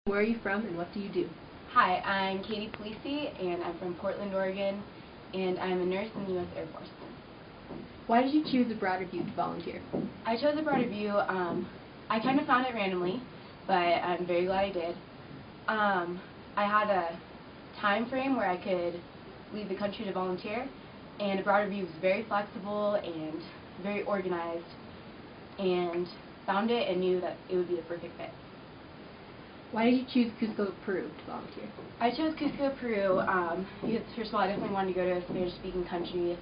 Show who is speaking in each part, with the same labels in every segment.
Speaker 1: Where are you from and what do you do?
Speaker 2: Hi, I'm Katie Polisi, and I'm from Portland, Oregon, and I'm a nurse in the U.S. Air Force.
Speaker 1: Why did you choose the Broad Review to volunteer?
Speaker 2: I chose the Broad Review. I kind of found it randomly, but I'm very glad I did. I had a time frame where I could leave the country to volunteer, and the Broad Review was very flexible and very organized, and found it and knew that it would be the perfect fit.
Speaker 1: Why did you choose Cusco, Peru to volunteer?
Speaker 2: I chose Cusco, Peru because, first of all, I definitely wanted to go to a Spanish-speaking country,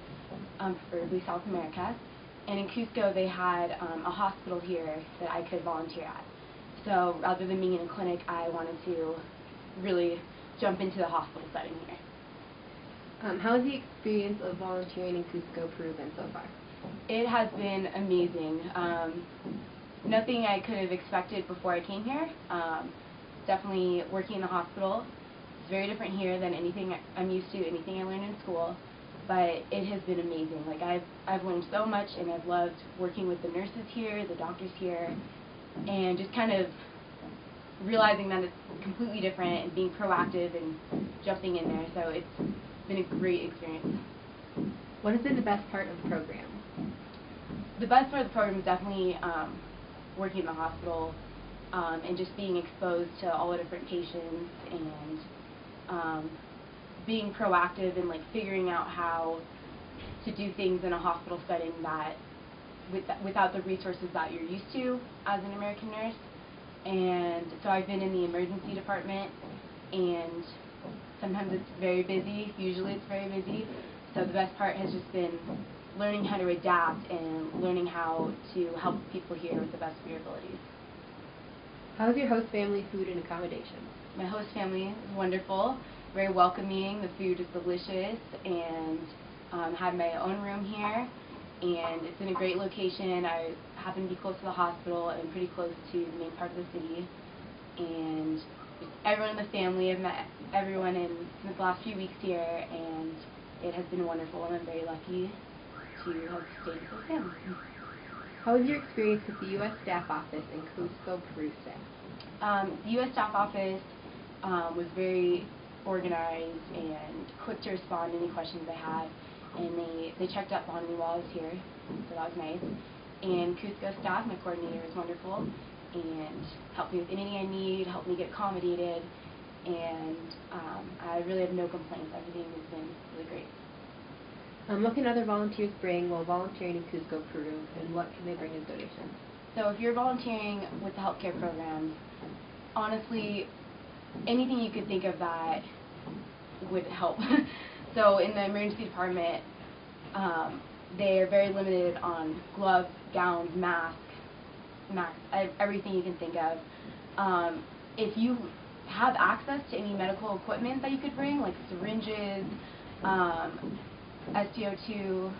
Speaker 2: preferably South America. And in Cusco, they had a hospital here that I could volunteer at. So rather than being in a clinic, I wanted to really jump into the hospital setting here.
Speaker 1: How has the experience of volunteering in Cusco, Peru been so far?
Speaker 2: It has been amazing. Nothing I could have expected before I came here. Definitely working in the hospital. It's very different here than anything I'm used to, anything I learned in school, but it has been amazing. Like I've learned so much, and I've loved working with the nurses here, the doctors here, and just kind of realizing that it's completely different and being proactive and jumping in there. So it's been a great experience.
Speaker 1: What has been the best part of the program?
Speaker 2: The best part of the program is definitely working in the hospital. And just being exposed to all the different patients and being proactive and like figuring out how to do things in a hospital setting that without the resources that you're used to as an American nurse. And so I've been in the emergency department, and sometimes it's very busy, usually it's very busy. So the best part has just been learning how to adapt and learning how to help people here with the best of your abilities.
Speaker 1: How is your host family food and accommodations?
Speaker 2: My host family is wonderful, very welcoming. The food is delicious, and had my own room here, and it's in a great location. I happen to be close to the hospital and pretty close to the main part of the city, and everyone in the family, I've met everyone in the last few weeks here, and it has been wonderful, and I'm very lucky to have stayed with them.
Speaker 1: How was your experience with the U.S. Staff Office and Cusco, Peru staff?
Speaker 2: The U.S. Staff Office was very organized and quick to respond to any questions I had, and they checked up on me while I was here, so that was nice. And Cusco staff, my coordinator, was wonderful and helped me with anything I need, helped me get accommodated, and I really have no complaints. Everything has been really great.
Speaker 1: What can other volunteers bring while volunteering in Cusco, Peru, and what can they bring as donations?
Speaker 2: So if you're volunteering with the healthcare programs, honestly, anything you could think of that would help. So in the emergency department, they are very limited on gloves, gowns, masks, everything you can think of. If you have access to any medical equipment that you could bring, like syringes, SpO2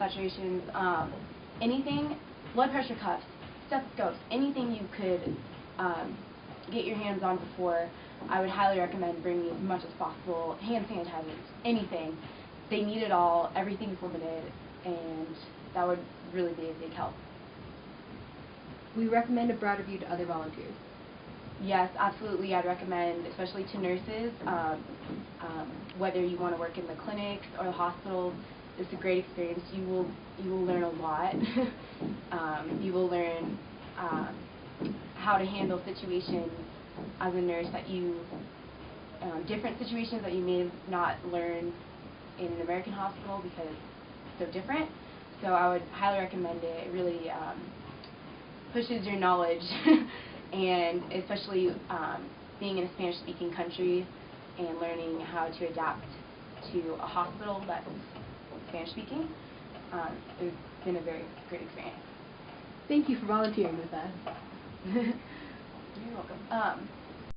Speaker 2: saturations, anything, blood pressure cuffs, stethoscopes, anything you could get your hands on before, I would highly recommend bringing as much as possible. Hand sanitizers, anything. They need it all. Everything's limited, and that would really be a big help.
Speaker 1: We recommend a Broad Review to other volunteers.
Speaker 2: Yes, absolutely. I'd recommend, especially to nurses, whether you want to work in the clinics or the hospitals. It's a great experience. You will learn a lot. You will learn how to handle situations as a nurse that different situations that you may not learn in an American hospital because it's so different. So I would highly recommend it. It really pushes your knowledge. And especially being in a Spanish-speaking country and learning how to adapt to a hospital that's Spanish-speaking, it's been a very great experience.
Speaker 1: Thank you for volunteering with us.
Speaker 2: You're welcome.